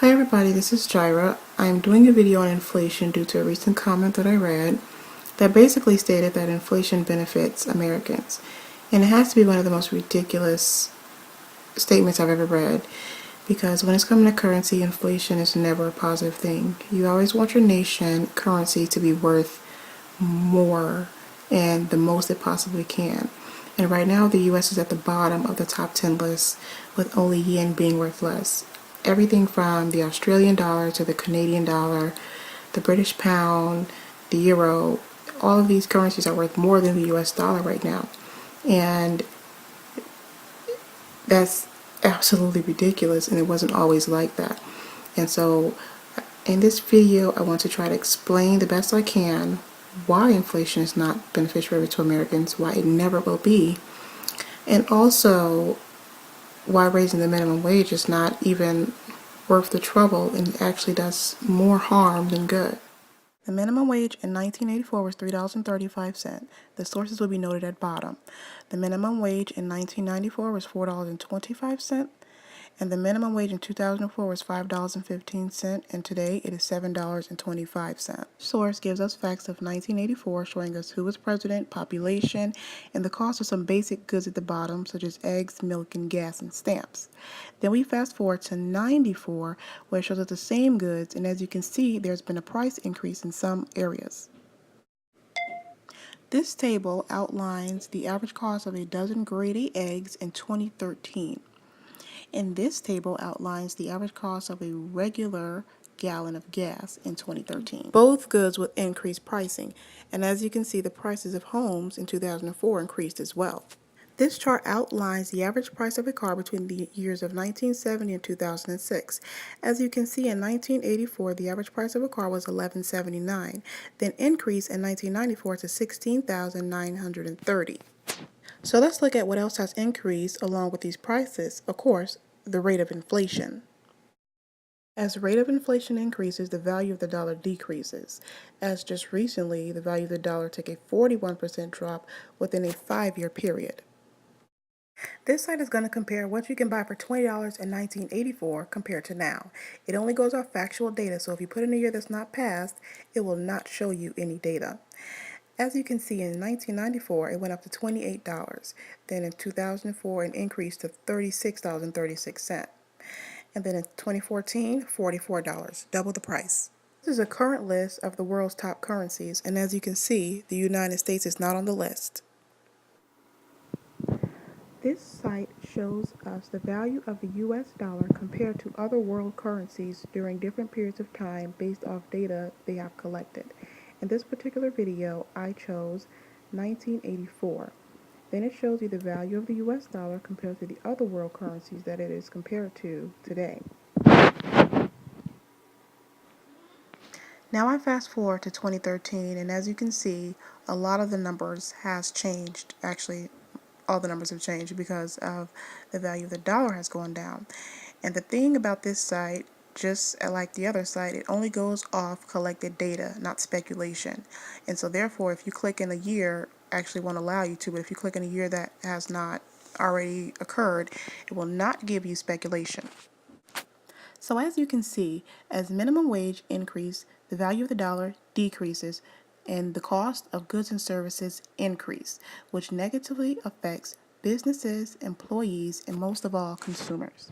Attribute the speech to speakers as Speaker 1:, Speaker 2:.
Speaker 1: Hi everybody, this is Jaira. I'm doing a video on inflation due to a recent comment that I read that basically stated that inflation benefits Americans. And it has to be one of the most ridiculous statements I've ever read, because when it's coming to currency, inflation is never a positive thing. You always want your nation currency to be worth more and the most it possibly can. And right now the US is at the bottom of the top 10 list, with only yen being worth less. Everything from the Australian dollar to the Canadian dollar, the British pound, the euro, all of these currencies are worth more than the US dollar right now. And that's absolutely ridiculous, and it wasn't always like that. And so in this video, I want to try to explain the best I can why inflation is not beneficial to Americans, why it never will be, and also why raising the minimum wage is not even worth the trouble and actually does more harm than good. The minimum wage in 1984 was $3.35. The sources will be noted at bottom. The minimum wage in 1994 was $4.25, and the minimum wage in 2004 was $5.15, and today it is $7.25. Source gives us facts of 1984, showing us who was president, population, and the cost of some basic goods at the bottom, such as eggs, milk, and gas, and stamps. Then we fast forward to 94, where it shows us the same goods, and as you can see, there's been a price increase in some areas. This table outlines the average cost of a dozen grade A eggs in 2013. And this table outlines the average cost of a regular gallon of gas in 2013. Both goods with increased pricing, and as you can see, the prices of homes in 2004 increased as well. This chart outlines the average price of a car between the years of 1970 and 2006. As you can see, in 1984, the average price of a car was $11.79, then increased in 1994 to $16,930. So let's look at what else has increased along with these prices. Of course, the rate of inflation. As the rate of inflation increases, the value of the dollar decreases. As just recently, the value of the dollar took a 41% drop within a 5-year period. This site is going to compare what you can buy for $20 in 1984 compared to now. It only goes off factual data, so if you put in a year that's not passed, it will not show you any data. As you can see, in 1994, it went up to $28. Then in 2004, it increased to $36.36. And then in 2014, $44, double the price. This is a current list of the world's top currencies, and as you can see, the United States is not on the list. This site shows us the value of the US dollar compared to other world currencies during different periods of time based off data they have collected. In this particular video, I chose 1984. Then it shows you the value of the US dollar compared to the other world currencies that it is compared to today. Now I fast forward to 2013, and as you can see, a lot of the numbers has changed. Actually, all the numbers have changed because of the value of the dollar has gone down. And the thing about this site, just like the other site, it only goes off collected data, not speculation. And so therefore, if you click in a year, actually won't allow you to, but if you click in a year that has not already occurred, it will not give you speculation. So as you can see, as minimum wage increase, the value of the dollar decreases and the cost of goods and services increase, which negatively affects businesses, employees, and most of all, consumers.